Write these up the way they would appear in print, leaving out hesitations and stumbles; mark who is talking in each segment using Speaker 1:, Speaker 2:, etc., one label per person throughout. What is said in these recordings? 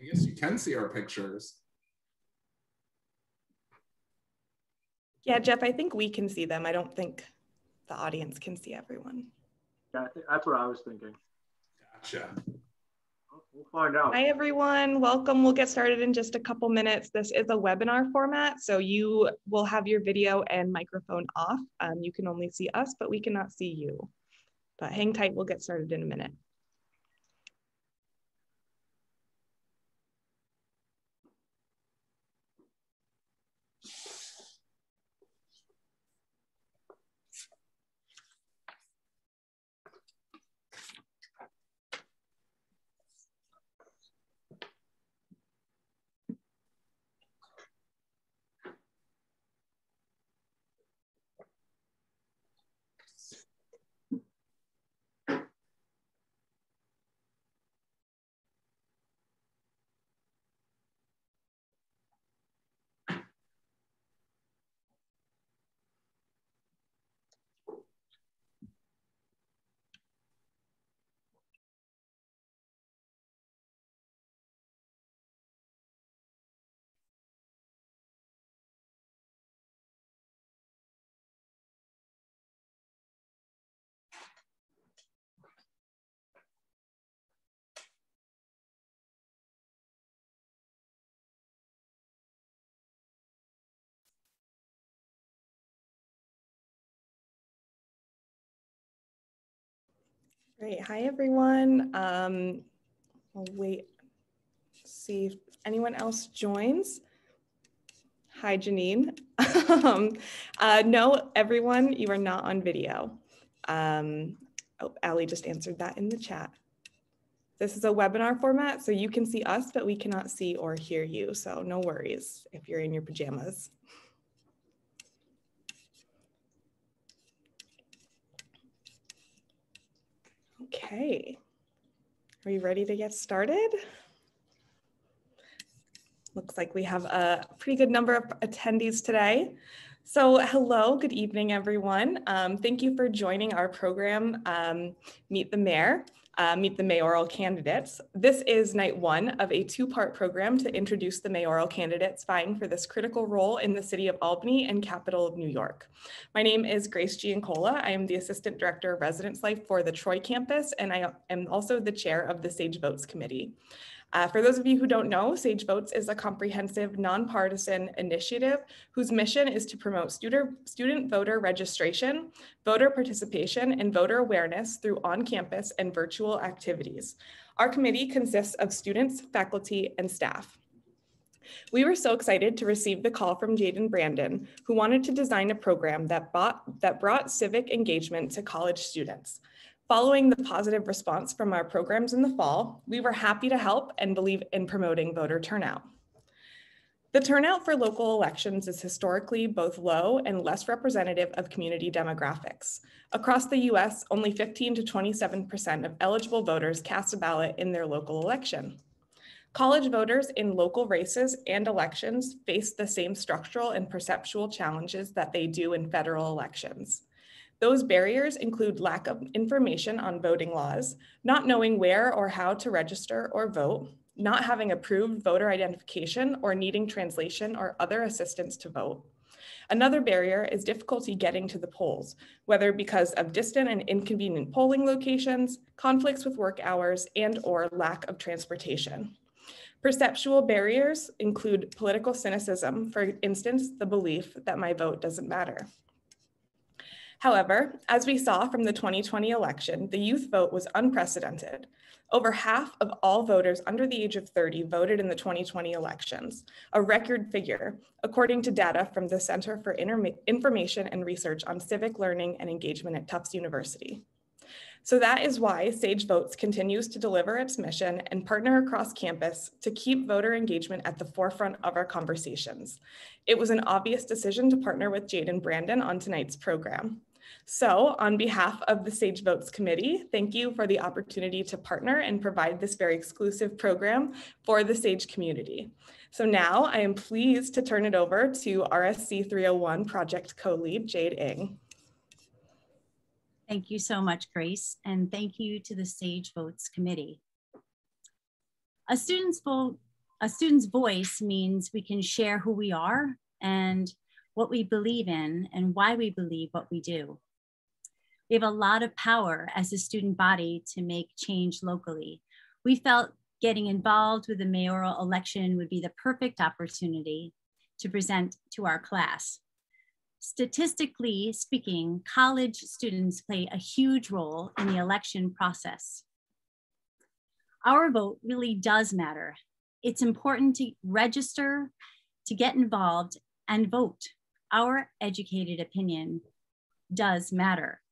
Speaker 1: I guess you can see our pictures.
Speaker 2: Yeah, Jeff, I think we can see them. I don't think the audience can see everyone.
Speaker 3: Yeah, I think that's what I was thinking.
Speaker 1: Gotcha.
Speaker 3: We'll find out.
Speaker 2: Hi, everyone. Welcome. We'll get started in just a couple minutes. This is a webinar format, so you will have your video and microphone off. You can only see us, but we cannot see you. But hang tight. We'll get started in a minute. Great. Hi, everyone. I'll wait, see if anyone else joins. Hi, Janine. No, everyone, you are not on video. Oh, Allie just answered that in the chat. This is a webinar format, so you can see us, but we cannot see or hear you. So no worries if you're in your pajamas. Okay, are you ready to get started? Looks like we have a pretty good number of attendees today. So hello, good evening, everyone. Thank you for joining our program, Meet the Mayor, Meet the Mayoral Candidates. This is night one of a two-part program to introduce the mayoral candidates vying for this critical role in the city of Albany and capital of New York. My name is Grace Giancola. I am the Assistant Director of Residence Life for the Troy campus, and I am also the chair of the Sage Votes Committee. For those of you who don't know, Sage Votes is a comprehensive, nonpartisan initiative whose mission is to promote student voter registration, voter participation, and voter awareness through on-campus and virtual activities. Our committee consists of students, faculty, and staff. We were so excited to receive the call from Jaden Brandon, who wanted to design a program that brought civic engagement to college students. Following the positive response from our programs in the fall, we were happy to help and believe in promoting voter turnout. The turnout for local elections is historically both low and less representative of community demographics. Across the US, only 15 to 27% of eligible voters cast a ballot in their local election. College voters in local races and elections face the same structural and perceptual challenges that they do in federal elections. Those barriers include lack of information on voting laws, not knowing where or how to register or vote, not having approved voter identification or needing translation or other assistance to vote. Another barrier is difficulty getting to the polls, whether because of distant and inconvenient polling locations, conflicts with work hours, and/or lack of transportation. Perceptual barriers include political cynicism, for instance, the belief that my vote doesn't matter. However, as we saw from the 2020 election, the youth vote was unprecedented. Over half of all voters under the age of 30 voted in the 2020 elections, a record figure, according to data from the Center for Information and Research on Civic Learning and Engagement at Tufts University. So that is why Sage Votes continues to deliver its mission and partner across campus to keep voter engagement at the forefront of our conversations. It was an obvious decision to partner with Jaden Brandon on tonight's program. So on behalf of the Sage Votes Committee, thank you for the opportunity to partner and provide this very exclusive program for the Sage community. So now I am pleased to turn it over to RSC 301 project co-lead, Jade Ng.
Speaker 4: Thank you so much, Grace, and thank you to the Sage Votes Committee. A student's vote A student's voice means we can share who we are and what we believe in and why we believe what we do. We have a lot of power as a student body to make change locally. We felt getting involved with the mayoral election would be the perfect opportunity to present to our class. Statistically speaking, college students play a huge role in the election process. Our vote really does matter. It's important to register, to get involved, and vote. Our educated opinion does matter.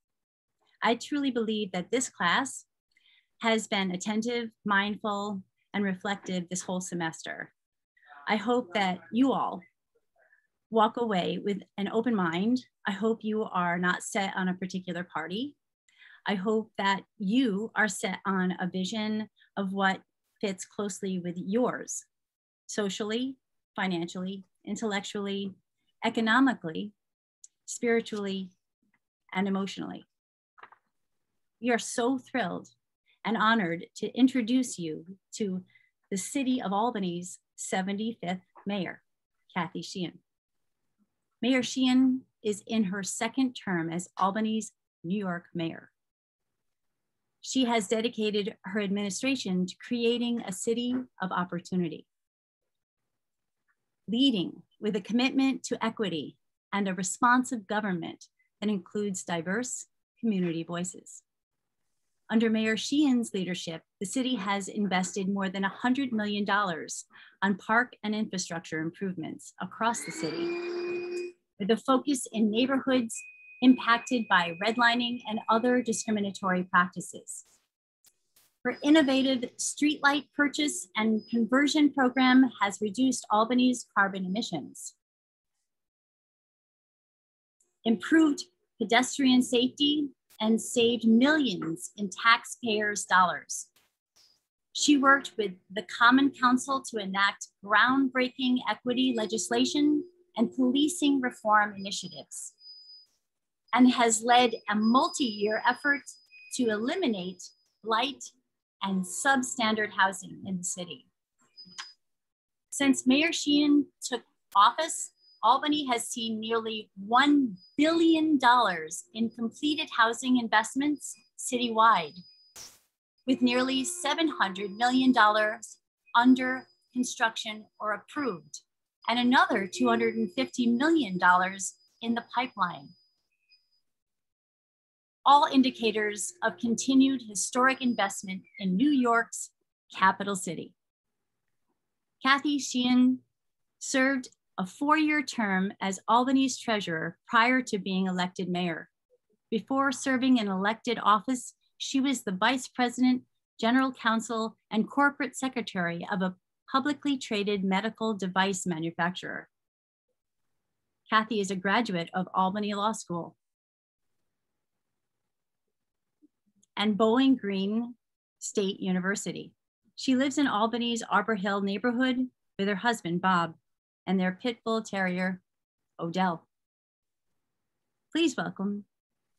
Speaker 4: I truly believe that this class has been attentive, mindful, and reflective this whole semester. I hope that you all walk away with an open mind. I hope you are not set on a particular party. I hope that you are set on a vision of what fits closely with yours, socially, financially, intellectually, economically, spiritually, and emotionally. We are so thrilled and honored to introduce you to the City of Albany's 75th mayor, Kathy Sheehan. Mayor Sheehan is in her second term as Albany's New York mayor. She has dedicated her administration to creating a city of opportunity, leading with a commitment to equity and a responsive government that includes diverse community voices. Under Mayor Sheehan's leadership, the city has invested more than $100 million on park and infrastructure improvements across the city, with a focus in neighborhoods impacted by redlining and other discriminatory practices. Her innovative streetlight purchase and conversion program has reduced Albany's carbon emissions, improved pedestrian safety, and saved millions in taxpayers' dollars. She worked with the Common Council to enact groundbreaking equity legislation and policing reform initiatives, and has led a multi-year effort to eliminate blight and substandard housing in the city. Since Mayor Sheehan took office, Albany has seen nearly $1 billion in completed housing investments citywide, with nearly $700 million under construction or approved, and another $250 million in the pipeline. All indicators of continued historic investment in New York's capital city. Kathy Sheehan served a 4-year term as Albany's treasurer prior to being elected mayor. Before serving in elected office, she was the vice president, general counsel, and corporate secretary of a publicly traded medical device manufacturer. Kathy is a graduate of Albany Law School and Bowling Green State University. She lives in Albany's Arbor Hill neighborhood with her husband, Bob, and their pit bull terrier, Odell. Please welcome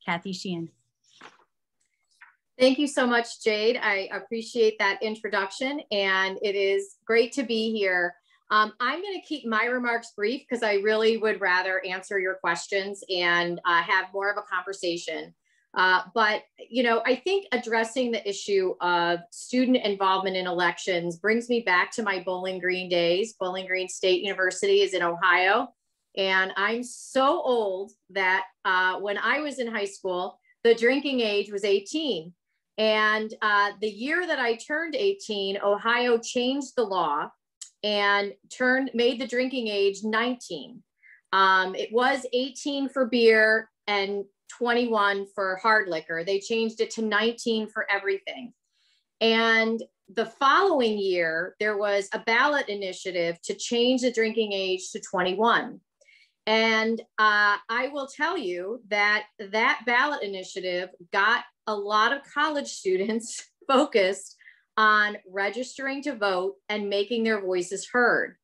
Speaker 4: Kathy Sheehan.
Speaker 5: Thank you so much, Jade. I appreciate that introduction, and it is great to be here. I'm going to keep my remarks brief because I really would rather answer your questions and have more of a conversation. But, you know, I think addressing the issue of student involvement in elections brings me back to my Bowling Green days. Bowling Green State University is in Ohio. And I'm so old that when I was in high school, the drinking age was 18. And the year that I turned 18, Ohio changed the law and made the drinking age 19. It was 18 for beer and 21 for hard liquor. They changed it to 19 for everything. And the following year, there was a ballot initiative to change the drinking age to 21. And I will tell you that that ballot initiative got a lot of college students focused on registering to vote and making their voices heard.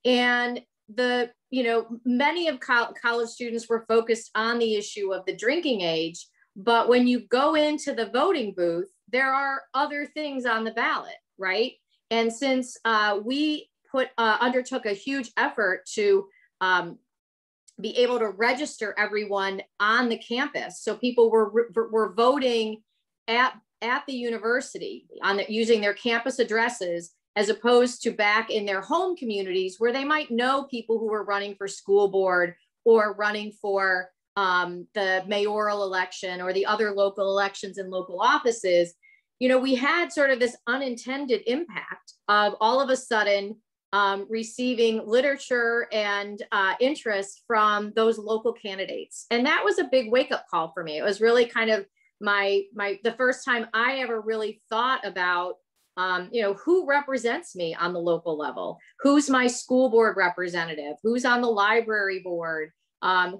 Speaker 5: And many of college students were focused on the issue of the drinking age, but when you go into the voting booth, there are other things on the ballot, right? And since we undertook a huge effort to be able to register everyone on the campus, so people were voting at the university using their campus addresses, as opposed to back in their home communities where they might know people who were running for school board or running for the mayoral election or the other local elections in local offices. You know, we had sort of this unintended impact of all of a sudden receiving literature and interest from those local candidates. And that was a big wake-up call for me. It was really kind of the first time I ever really thought about you know, who represents me on the local level? Who's my school board representative? Who's on the library board?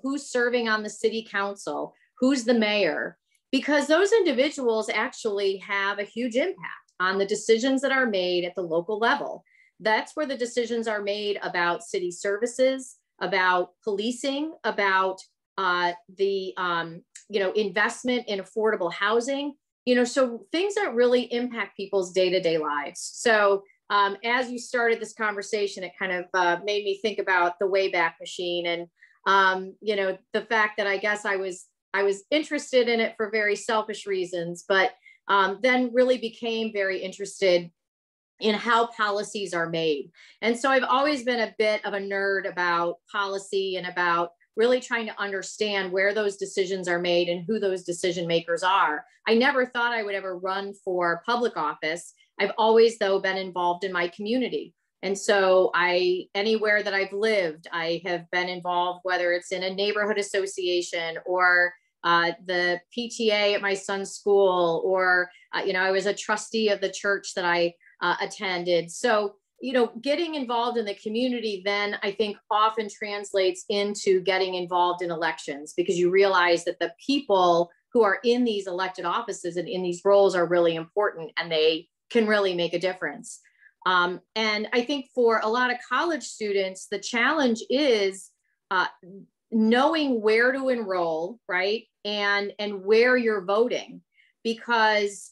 Speaker 5: Who's serving on the city council? Who's the mayor? Because those individuals actually have a huge impact on the decisions that are made at the local level. That's where the decisions are made about city services, about policing, about the you know, investment in affordable housing. You know, so things that really impact people's day-to-day lives. So as you started this conversation, it kind of made me think about the Wayback Machine, and you know, the fact that I guess I was interested in it for very selfish reasons, but then really became very interested in how policies are made. And so I've always been a bit of a nerd about policy and about really trying to understand where those decisions are made and who those decision makers are. I never thought I would ever run for public office. I've always, though, been involved in my community. And so anywhere that I've lived, I have been involved, whether it's in a neighborhood association or the PTA at my son's school, or, you know, I was a trustee of the church that I attended. So, you know, getting involved in the community then I think often translates into getting involved in elections, because you realize that the people who are in these elected offices and in these roles are really important, and they can really make a difference. And I think for a lot of college students, the challenge is knowing where to enroll, right? And where you're voting, because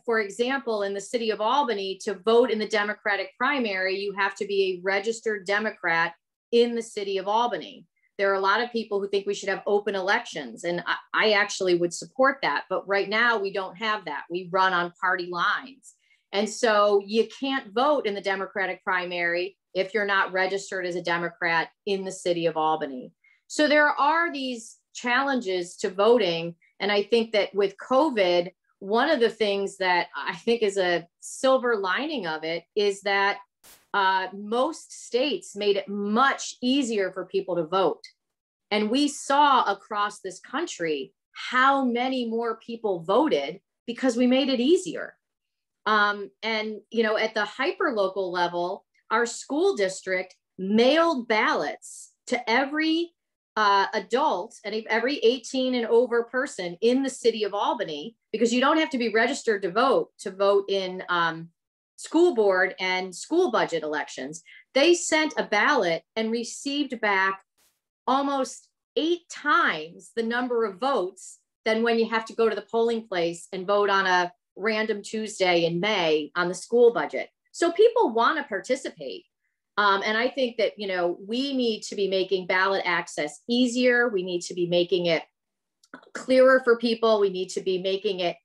Speaker 5: for example, in the city of Albany, to vote in the Democratic primary, you have to be a registered Democrat in the city of Albany. There are a lot of people who think we should have open elections, and I actually would support that. But right now we don't have that. We run on party lines. And so you can't vote in the Democratic primary if you're not registered as a Democrat in the city of Albany. So there are these challenges to voting. And I think that with COVID, one of the things that I think is a silver lining of it is that most states made it much easier for people to vote. And we saw across this country how many more people voted because we made it easier. And, you know, at the hyperlocal level, our school district mailed ballots to every adult and every 18 and over person in the city of Albany, because you don't have to be registered to vote in school board and school budget elections. They sent a ballot and received back almost 8 times the number of votes than when you have to go to the polling place and vote on a random Tuesday in May on the school budget. So people want to participate. And I think that, you know, we need to be making ballot access easier. We need to be making it clearer for people. We need to be making it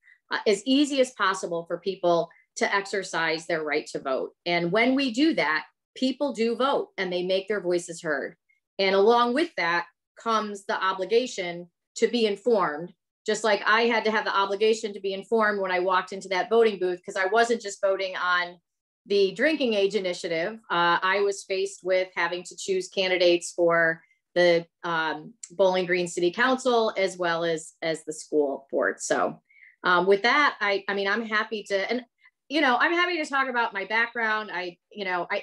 Speaker 5: as easy as possible for people to exercise their right to vote. And when we do that, people do vote and they make their voices heard. And along with that comes the obligation to be informed, just like I had to have the obligation to be informed when I walked into that voting booth, because I wasn't just voting on the drinking age initiative. I was faced with having to choose candidates for the Bowling Green City Council as well as the school board. So with that, I mean, I'm happy to, and I'm happy to talk about my background. I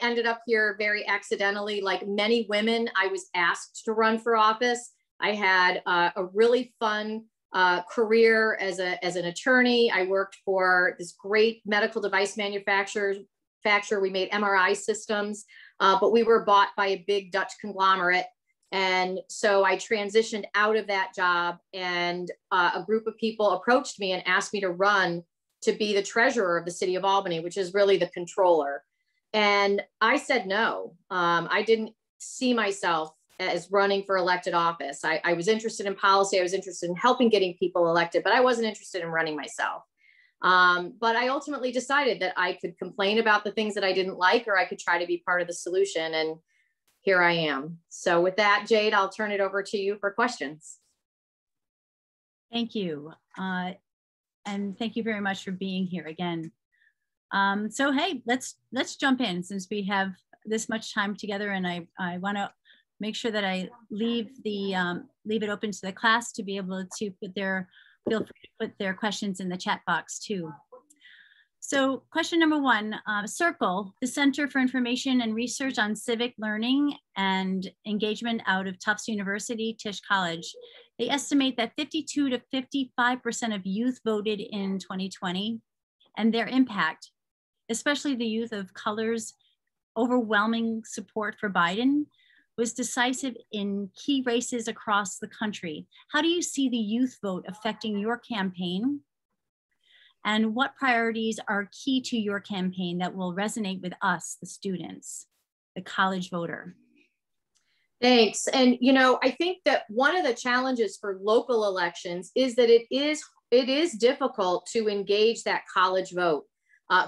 Speaker 5: ended up here very accidentally. Like many women, I was asked to run for office. I had a really fun career as an attorney. I worked for this great medical device manufacturer. We made MRI systems, but we were bought by a big Dutch conglomerate. And so I transitioned out of that job, and a group of people approached me and asked me to run to be the treasurer of the city of Albany, which is really the controller. And I said no. I didn't see myself as running for elected office. I was interested in policy. I was interested in helping getting people elected, but I wasn't interested in running myself. But I ultimately decided that I could complain about the things that I didn't like, or I could try to be part of the solution. And here I am. So with that, Jade, I'll turn it over to you for questions.
Speaker 4: Thank you. And thank you very much for being here again. So, hey, let's jump in since we have this much time together, and I want to make sure that I leave it open to the class to be able to feel free to put their questions in the chat box too. So question number one, Circle, the Center for Information and Research on Civic Learning and Engagement out of Tufts University, Tisch College. They estimate that 52 to 55% of youth voted in 2020, and their impact, especially the youth of color's overwhelming support for Biden, was decisive in key races across the country. How do you see the youth vote affecting your campaign? And what priorities are key to your campaign that will resonate with us, the students, the college voter?
Speaker 5: Thanks. And, you know, I think that one of the challenges for local elections is that it is difficult to engage that college vote.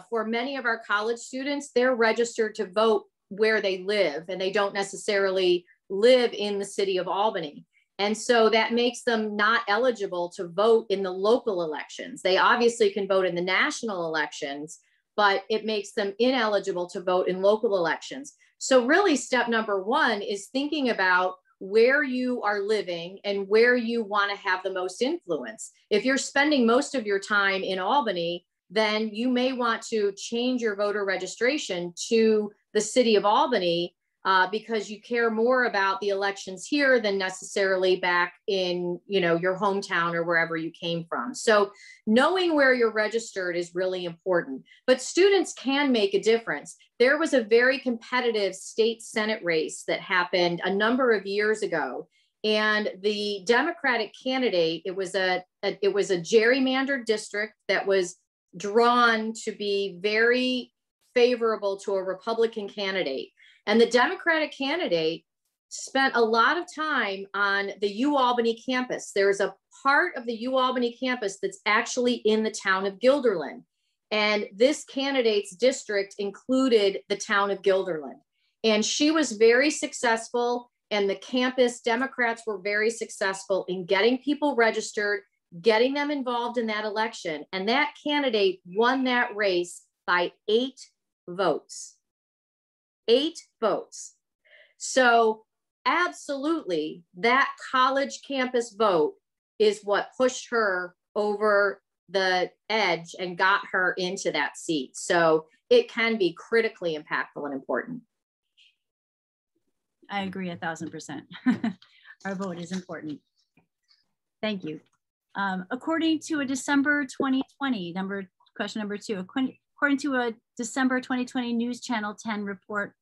Speaker 5: For many of our college students, they're registered to vote where they live, and they don't necessarily live in the city of Albany. And so that makes them not eligible to vote in the local elections. They obviously can vote in the national elections, but it makes them ineligible to vote in local elections. So really step number one is thinking about where you are living and where you want to have the most influence. If you're spending most of your time in Albany, then you may want to change your voter registration to the city of Albany because you care more about the elections here than necessarily back in, you know, your hometown or wherever you came from. So knowing where you're registered is really important, but students can make a difference. There was a very competitive state Senate race that happened a number of years ago, and the Democratic candidate, it was a gerrymandered district that was drawn to be very favorable to a Republican candidate. And the Democratic candidate spent a lot of time on the UAlbany campus. There's a part of the UAlbany campus that's actually in the town of Guilderland. And this candidate's district included the town of Guilderland. And she was very successful, and the campus Democrats were very successful in getting people registered, getting them involved in that election. And that candidate won that race by 8 votes. 8 votes. So absolutely, that college campus vote is what pushed her over the edge and got her into that seat. So it can be critically impactful and important.
Speaker 4: I agree 1,000%. Our vote is important. Thank you. According to a December 2020, question number 2, according to a December 2020 News Channel 10 report,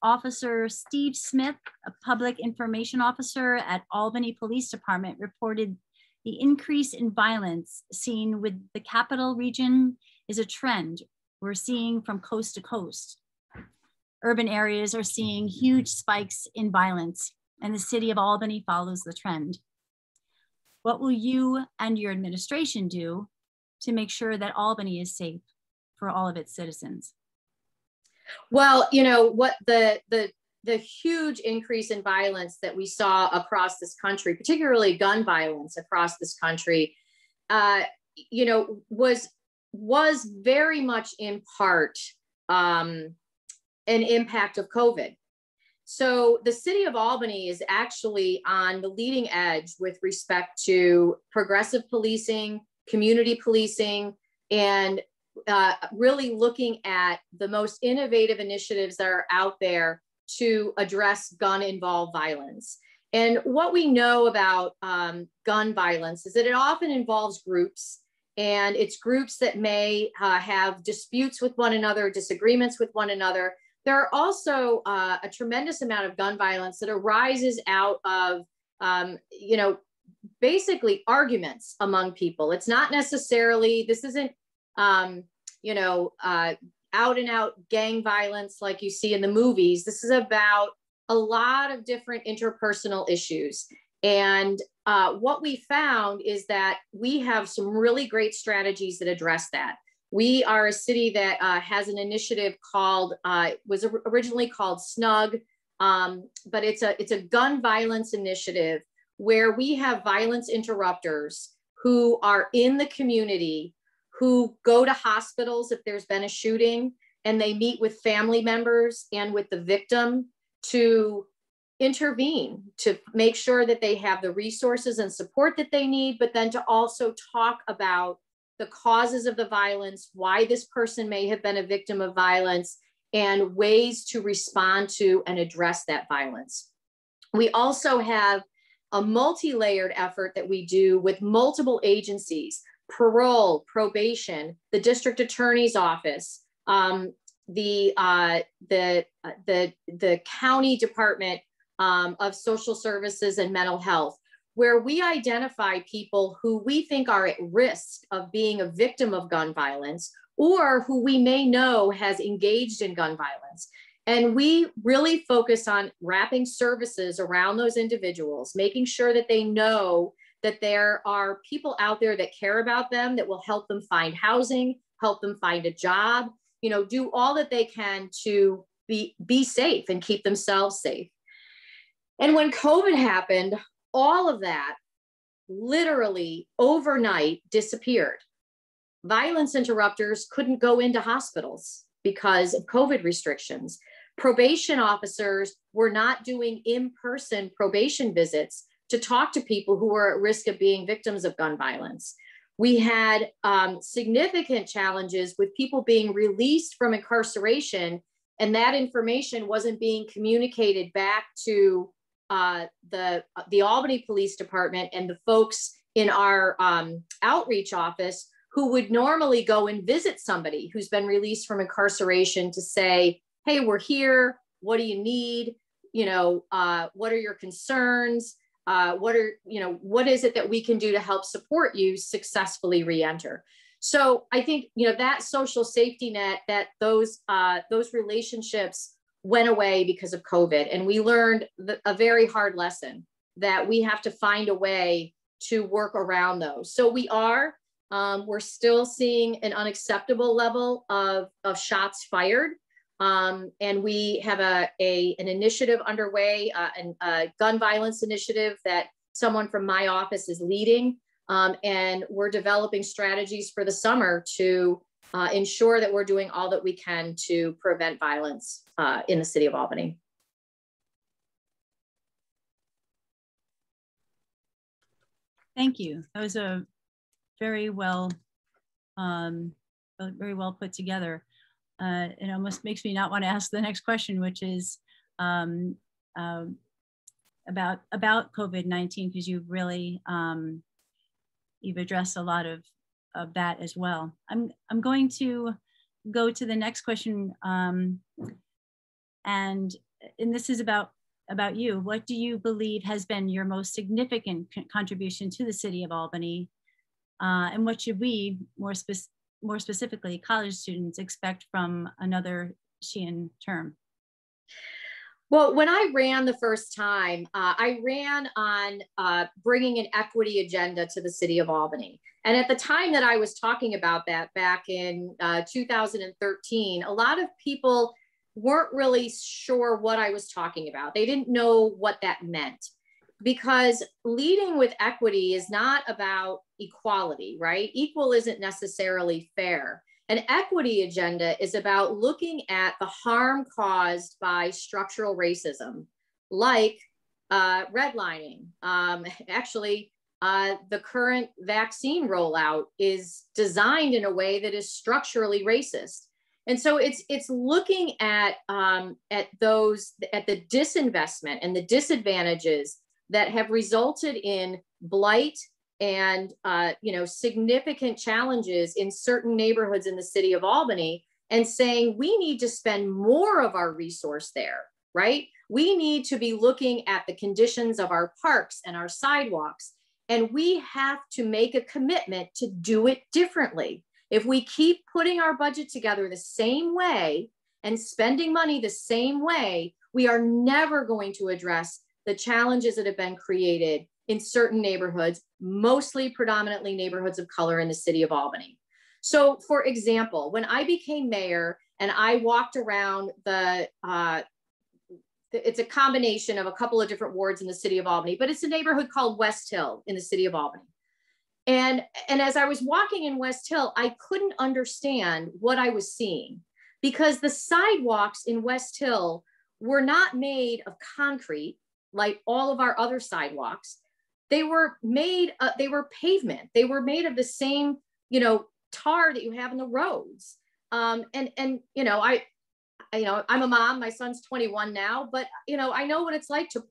Speaker 4: Officer Steve Smith, a public information officer at Albany Police Department, reported the increase in violence seen with the capital region is a trend we're seeing from coast to coast. Urban areas are seeing huge spikes in violence, and the city of Albany follows the trend. What will you and your administration do to make sure that Albany is safe for all of its citizens?
Speaker 5: Well, you know, what the huge increase in violence that we saw across this country, particularly gun violence across this country, you know, was very much in part an impact of COVID. So the city of Albany is actually on the leading edge with respect to progressive policing, community policing, and really looking at the most innovative initiatives that are out there to address gun-involved violence. And what we know about gun violence is that it often involves groups, and it's groups that may have disputes with one another, disagreements with one another. There are also a tremendous amount of gun violence that arises out of, you know, basically arguments among people. It's not necessarily, this isn't, you know, out and out gang violence like you see in the movies. This is about a lot of different interpersonal issues. And what we found is that we have some really great strategies that address that. We are a city that has an initiative called, was originally called SNUG, but it's a gun violence initiative where we have violence interrupters who are in the community, who go to hospitals if there's been a shooting, and they meet with family members and with the victim to intervene, to make sure that they have the resources and support that they need, but then to also talk about the causes of the violence, why this person may have been a victim of violence, and ways to respond to and address that violence. We also have a multi-layered effort that we do with multiple agencies: parole, probation, the district attorney's office, the county department of social services and mental health, where we identify people who we think are at risk of being a victim of gun violence, or who we may know has engaged in gun violence. And we really focus on wrapping services around those individuals, making sure that they know that there are people out there that care about them, that will help them find housing, help them find a job, do all that they can to be safe and keep themselves safe. And when COVID happened, all of that literally overnight disappeared. Violence interrupters couldn't go into hospitals because of COVID restrictions. Probation officers were not doing in-person probation visits to talk to people who were at risk of being victims of gun violence. We had significant challenges with people being released from incarceration, and that information wasn't being communicated back to the Albany Police Department and the folks in our outreach office who would normally go and visit somebody who's been released from incarceration to say, hey, we're here. What do you need? What are your concerns? What is it that we can do to help support you successfully re-enter? So I think, that social safety net, that those relationships went away because of COVID. And we learned a very hard lesson that we have to find a way to work around those. So we're still seeing an unacceptable level of shots fired. And we have an initiative underway, a gun violence initiative that someone from my office is leading. And we're developing strategies for the summer to ensure that we're doing all that we can to prevent violence in the city of Albany.
Speaker 4: Thank you. That was a very well put together. It almost makes me not want to ask the next question, which is about COVID-19, because you've really you've addressed a lot of that as well. I'm going to go to the next question, and this is about you. What do you believe has been your most significant contribution to the city of Albany, and what should we, more specifically college students, expect from another Sheehan term?
Speaker 5: Well, when I ran the first time, I ran on bringing an equity agenda to the city of Albany. And at the time that I was talking about that back in 2013, a lot of people weren't really sure what I was talking about. They didn't know what that meant, because leading with equity is not about equality, right? Equal isn't necessarily fair. An equity agenda is about looking at the harm caused by structural racism, like redlining. Actually, the current vaccine rollout is designed in a way that is structurally racist. And so it's looking at the disinvestment and the disadvantages that have resulted in blight and significant challenges in certain neighborhoods in the city of Albany, and saying we need to spend more of our resource there, right? We need to be looking at the conditions of our parks and our sidewalks, and we have to make a commitment to do it differently. If we keep putting our budget together the same way and spending money the same way, we are never going to address the challenges that have been created in certain neighborhoods, mostly predominantly neighborhoods of color in the city of Albany. So for example, when I became mayor and I walked around it's a combination of a couple of different wards in the city of Albany, but it's a neighborhood called West Hill in the city of Albany. And as I was walking in West Hill, I couldn't understand what I was seeing because the sidewalks in West Hill were not made of concrete like all of our other sidewalks. They were made, they were pavement. They were made of the same, tar that you have in the roads. I'm a mom, my son's 21 now, but I know what it's like to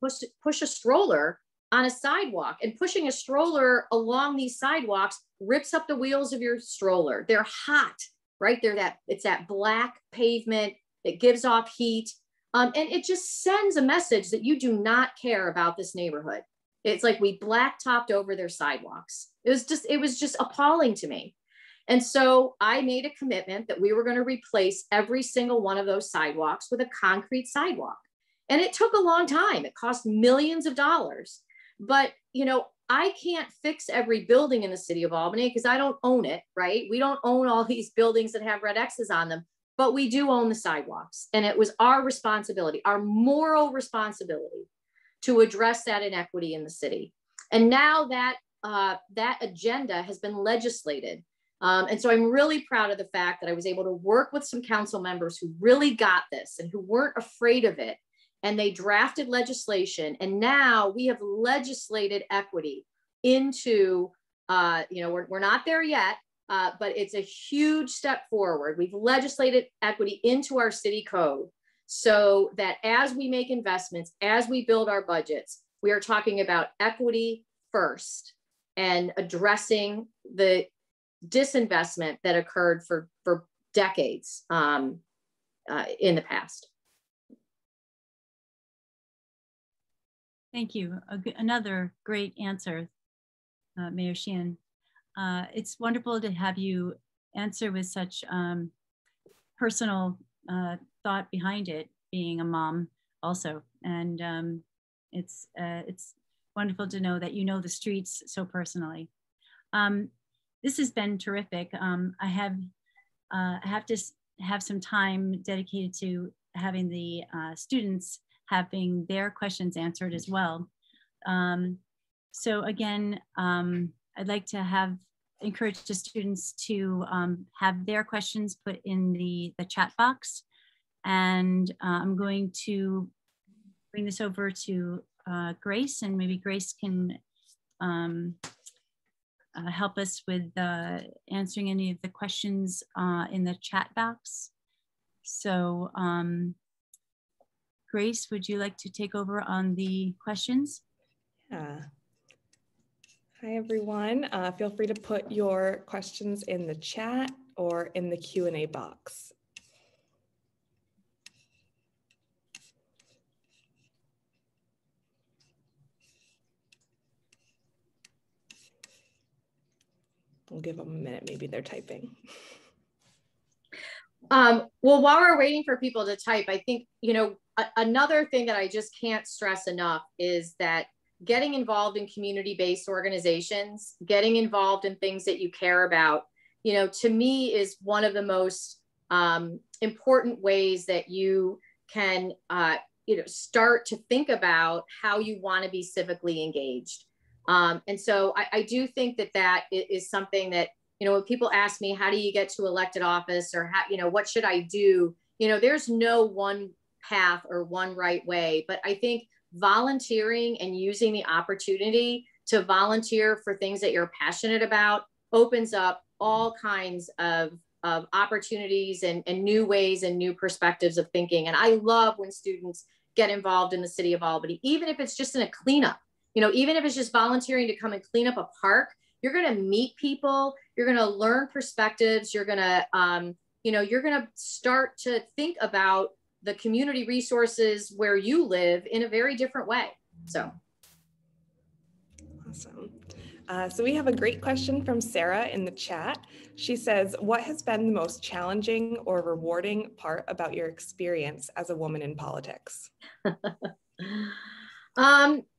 Speaker 5: push a stroller on a sidewalk, and pushing a stroller along these sidewalks rips up the wheels of your stroller. They're hot, right? It's that black pavement that gives off heat. And it just sends a message that you do not care about this neighborhood. It's like we blacktopped over their sidewalks. It was just appalling to me. And so I made a commitment that we were going to replace every single one of those sidewalks with a concrete sidewalk. And it took a long time. It cost millions of dollars. But, I can't fix every building in the city of Albany because I don't own it, right? We don't own all these buildings that have red X's on them, but we do own the sidewalks. And it was our responsibility, our moral responsibility to address that inequity in the city. And now that agenda has been legislated. And so I'm really proud of the fact that I was able to work with some council members who really got this and who weren't afraid of it. And they drafted legislation. And now we have legislated equity into, we're not there yet, but it's a huge step forward. We've legislated equity into our city code so that as we make investments, as we build our budgets, we are talking about equity first and addressing the disinvestment that occurred for decades in the past.
Speaker 4: Thank you. Another great answer, Mayor Sheehan. It's wonderful to have you answer with such personal thought behind it, being a mom also. And it's wonderful to know that you know the streets so personally. This has been terrific. I have to have some time dedicated to having the students having their questions answered as well. So again, I'd like to encourage the students to have their questions put in the chat box. And I'm going to bring this over to Grace, and maybe Grace can help us with answering any of the questions in the chat box. So Grace, would you like to take over on the questions?
Speaker 2: Yeah. Hi, everyone. Feel free to put your questions in the chat or in the Q&A box. We'll give them a minute, maybe they're typing.
Speaker 5: Well, while we're waiting for people to type, I think, another thing that I just can't stress enough is that getting involved in community-based organizations, getting involved in things that you care about, to me is one of the most important ways that you can, start to think about how you want to be civically engaged. And so I do think that is something that, when people ask me, how do you get to elected office, or how, what should I do? There's no one path or one right way, but I think volunteering and using the opportunity to volunteer for things that you're passionate about opens up all kinds of opportunities and new ways and new perspectives of thinking. And I love when students get involved in the city of Albany, even if it's just in a cleanup, even if it's just volunteering to come and clean up a park. You're going to meet people, you're going to learn perspectives, you're going to, you're going to start to think about the community resources where you live in a very different way. So.
Speaker 2: Awesome. So we have a great question from Sarah in the chat. She says, what has been the most challenging or rewarding part about your experience as a woman in politics?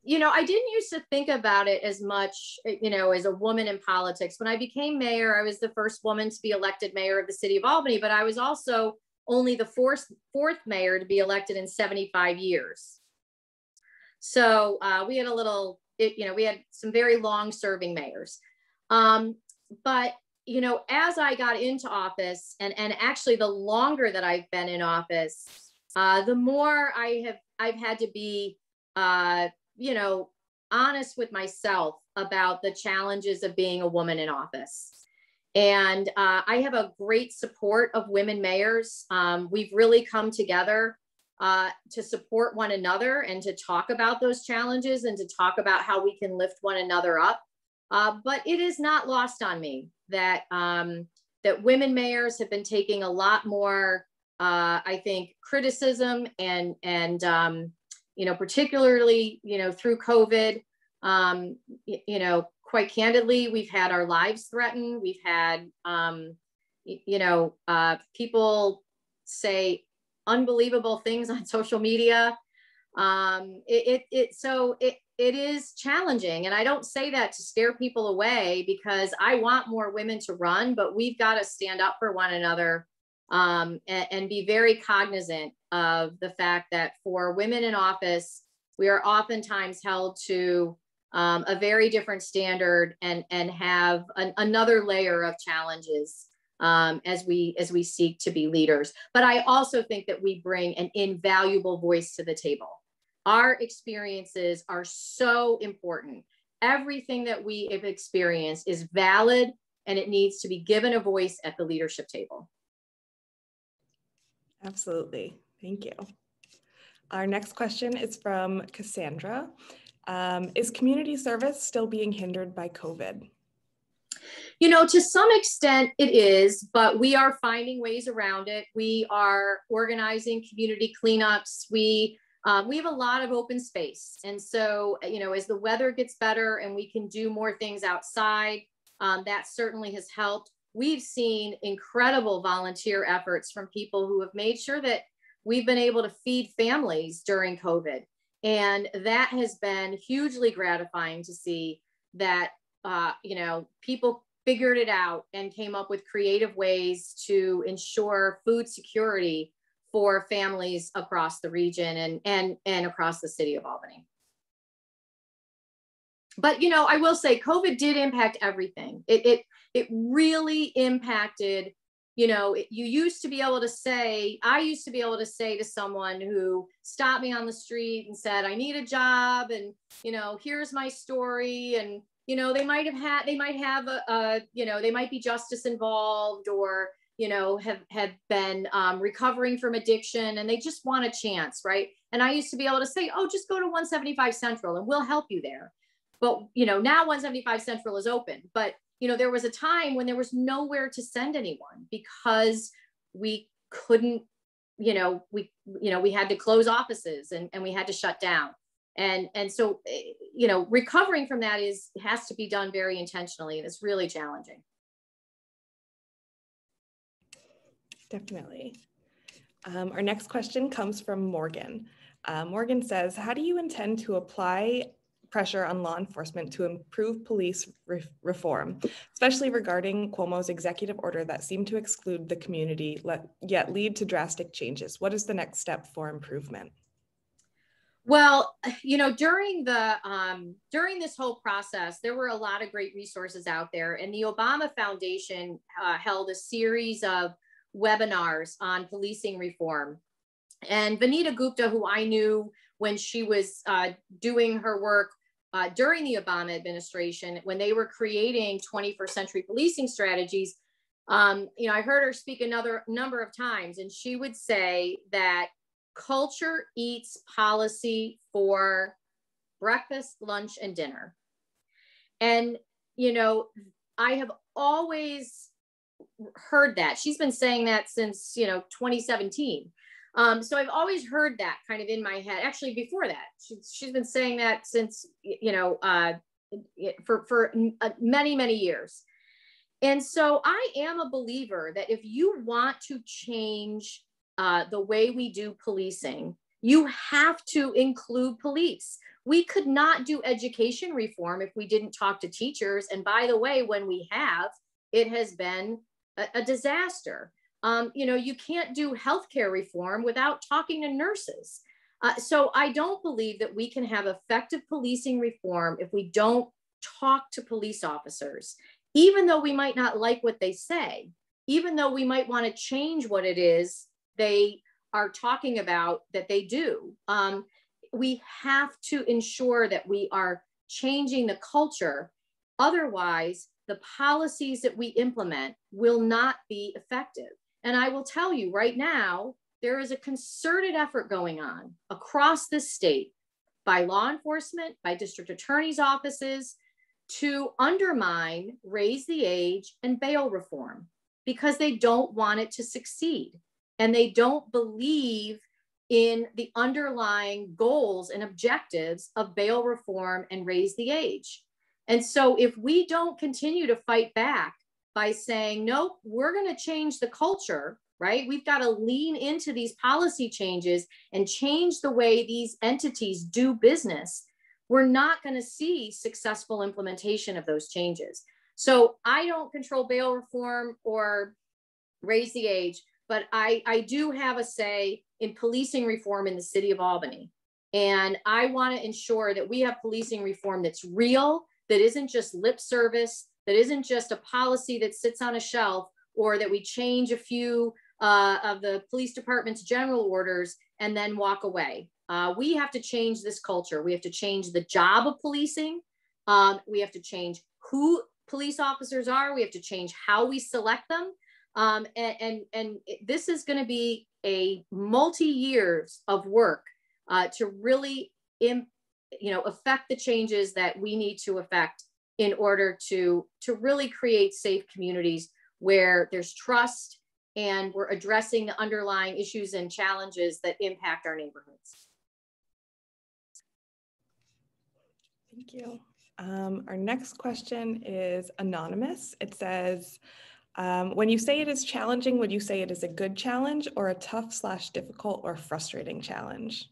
Speaker 5: You know, I didn't used to think about it as much, you know, as a woman in politics. When I became mayor, I was the first woman to be elected mayor of the city of Albany, but I was also only the fourth mayor to be elected in 75 years. So we had a little, you know, we had some very long serving mayors. But, you know, as I got into office and actually the longer that I've been in office, the more I've had to be, you know, honest with myself about the challenges of being a woman in office. And I have a great support of women mayors. We've really come together to support one another and to talk about those challenges and to talk about how we can lift one another up. But it is not lost on me that that women mayors have been taking a lot more, I think, criticism and you know, particularly, you know, through COVID, you know, quite candidly, we've had our lives threatened. We've had, you know, people say unbelievable things on social media. So it is challenging. And I don't say that to scare people away because I want more women to run, but we've got to stand up for one another and be very cognizant of the fact that for women in office, we are oftentimes held to a very different standard and have another layer of challenges as we seek to be leaders. But I also think that we bring an invaluable voice to the table. Our experiences are so important. Everything that we have experienced is valid and it needs to be given a voice at the leadership table.
Speaker 2: Absolutely. Thank you. Our next question is from Cassandra. Is community service still being hindered by COVID?
Speaker 5: You know, to some extent it is, but we are finding ways around it. We are organizing community cleanups. We have a lot of open space. And so, you know, as the weather gets better and we can do more things outside, that certainly has helped. We've seen incredible volunteer efforts from people who have made sure that we've been able to feed families during COVID. And that has been hugely gratifying to see that, you know, people figured it out and came up with creative ways to ensure food security for families across the region and across the city of Albany. But, you know, I will say COVID did impact everything. It really impacted, you know, you used to be able to say, I used to be able to say to someone who stopped me on the street and said, I need a job and, you know, here's my story. And, you know, they might have a you know, they might be justice involved or, you know, have been recovering from addiction and they just want a chance, right? And I used to be able to say, oh, just go to 175 Central and we'll help you there. But, you know, now 175 Central is open, but you know, there was a time when there was nowhere to send anyone because we couldn't, you know, we had to close offices and we had to shut down. And so, you know, recovering from that has to be done very intentionally. And it's really challenging.
Speaker 2: Definitely. Our next question comes from Morgan. Morgan says, how do you intend to apply pressure on law enforcement to improve police reform, especially regarding Cuomo's executive order that seemed to exclude the community, yet lead to drastic changes? What is the next step for improvement?
Speaker 5: Well, you know, during this whole process, there were a lot of great resources out there, and the Obama Foundation held a series of webinars on policing reform. And Vanita Gupta, who I knew when she was doing her work during the Obama administration, when they were creating 21st century policing strategies, you know, I heard her speak another number of times, and she would say that culture eats policy for breakfast, lunch, and dinner. And, you know, I have always heard that. She's been saying that since, you know, 2017. So I've always heard that kind of in my head. Actually, before that, she's been saying that since, you know, for many, many years. And so I am a believer that if you want to change the way we do policing, you have to include police. We could not do education reform if we didn't talk to teachers. And by the way, when we have, it has been a disaster. You can't do healthcare reform without talking to nurses. So I don't believe that we can have effective policing reform if we don't talk to police officers, even though we might not like what they say, even though we might want to change what it is they are talking about that they do. We have to ensure that we are changing the culture. Otherwise, the policies that we implement will not be effective. And I will tell you right now, there is a concerted effort going on across this state by law enforcement, by district attorneys' offices, to undermine raise the age and bail reform because they don't want it to succeed. And they don't believe in the underlying goals and objectives of bail reform and raise the age. And so if we don't continue to fight back by saying, nope, we're going to change the culture, right? We've got to lean into these policy changes and change the way these entities do business. We're not going to see successful implementation of those changes. So I don't control bail reform or raise the age, but I do have a say in policing reform in the city of Albany. And I want to ensure that we have policing reform that's real, that isn't just lip service, that isn't just a policy that sits on a shelf, or that we change a few of the police department's general orders and then walk away. We have to change this culture. We have to change the job of policing. We have to change who police officers are. We have to change how we select them. And this is going to be a multi-years of work to really affect the changes that we need to affect in order to really create safe communities where there's trust and we're addressing the underlying issues and challenges that impact our neighborhoods.
Speaker 2: Thank you. Our next question is anonymous. It says, when you say it is challenging, would you say it is a good challenge or a tough/difficult or frustrating challenge?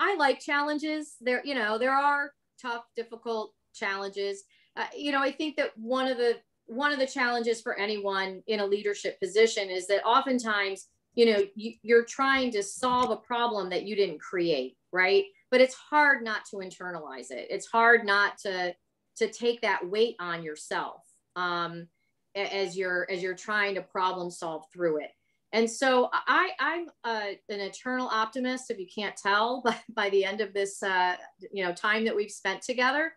Speaker 5: I like challenges. There are tough, difficult challenges. I think that one of the challenges for anyone in a leadership position is that oftentimes, you're trying to solve a problem that you didn't create, right? But it's hard not to internalize it. It's hard not to take that weight on yourself as you're trying to problem solve through it. And so I'm an eternal optimist, if you can't tell, but by the end of this time that we've spent together,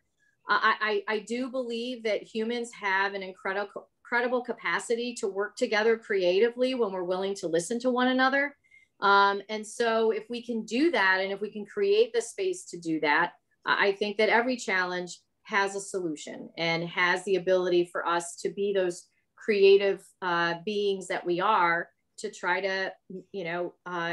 Speaker 5: I do believe that humans have an incredible capacity to work together creatively when we're willing to listen to one another. And so if we can do that, and if we can create the space to do that, I think that every challenge has a solution and has the ability for us to be those creative beings that we are to try to,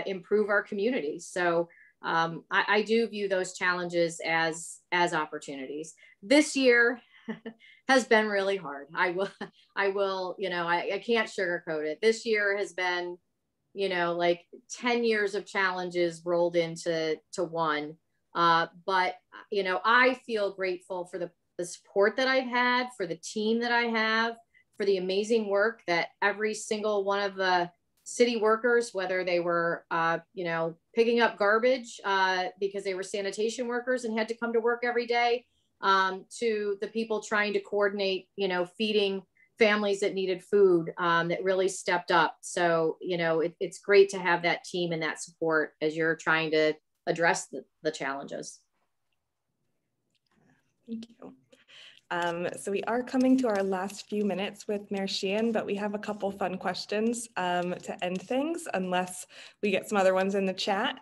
Speaker 5: improve our communities. So I do view those challenges as opportunities. This year has been really hard. I can't sugarcoat it. This year has been, like 10 years of challenges rolled into one. But I feel grateful for the support that I've had, for the team that I have, for the amazing work that every single one of the city workers, whether they were, picking up garbage because they were sanitation workers and had to come to work every day, to the people trying to coordinate, feeding families that needed food, that really stepped up. So, it's great to have that team and that support as you're trying to address the challenges.
Speaker 2: Thank you. So we are coming to our last few minutes with Mayor Sheehan, but we have a couple fun questions to end things, unless we get some other ones in the chat.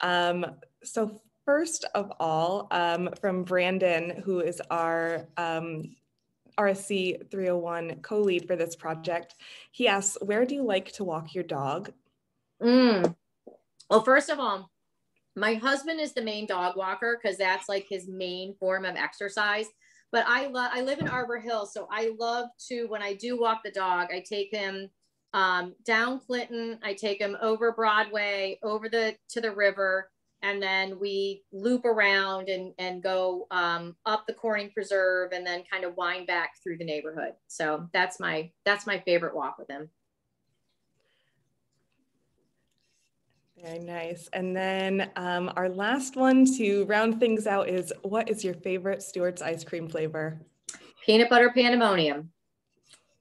Speaker 2: So first of all, from Brandon, who is our RSC 301 co-lead for this project, he asks, where do you like to walk your dog?
Speaker 5: Well, first of all, My husband is the main dog walker because that's like his main form of exercise. But I live in Arbor Hill, so I love to, when I do walk the dog, I take him down Clinton, I take him over Broadway, over to the river, and then we loop around and go up the Corning Preserve and then kind of wind back through the neighborhood. So that's my favorite walk with him.
Speaker 2: Very nice. And then our last one to round things out is, what is your favorite Stewart's ice cream flavor?
Speaker 5: Peanut butter pandemonium.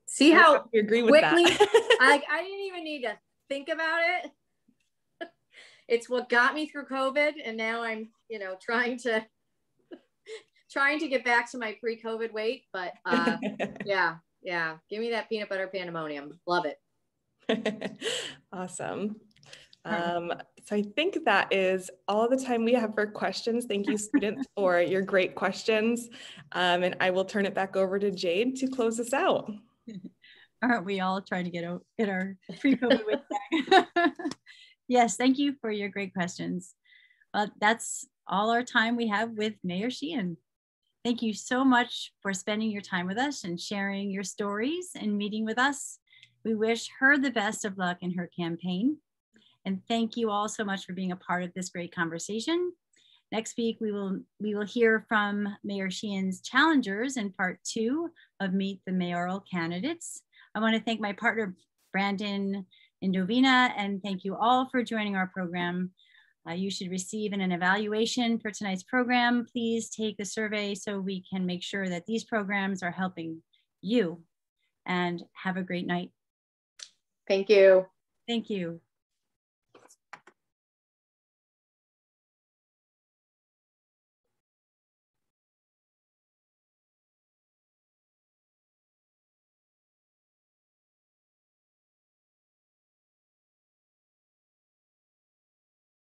Speaker 5: See how
Speaker 2: you agree with
Speaker 5: quickly
Speaker 2: that?
Speaker 5: I didn't even need to think about it. It's what got me through COVID, and now I'm, you know, trying to get back to my pre-COVID weight. But yeah, give me that peanut butter pandemonium. Love it.
Speaker 2: Awesome. So I think that is all the time we have for questions. Thank you, students, for your great questions. And I will turn it back over to Jade to close us out.
Speaker 4: Aren't we all trying to get our pre-COVID weight back? Yes, thank you for your great questions. That's all our time we have with Mayor Sheehan. Thank you so much for spending your time with us and sharing your stories and meeting with us. We wish her the best of luck in her campaign. And thank you all so much for being a part of this great conversation. Next week, we will hear from Mayor Sheehan's challengers in part 2 of Meet the Mayoral Candidates. I want to thank my partner, Brandon Indovina, and thank you all for joining our program. You should receive an evaluation for tonight's program. Please take the survey so we can make sure that these programs are helping you. And have a great night.
Speaker 5: Thank you.
Speaker 4: Thank you.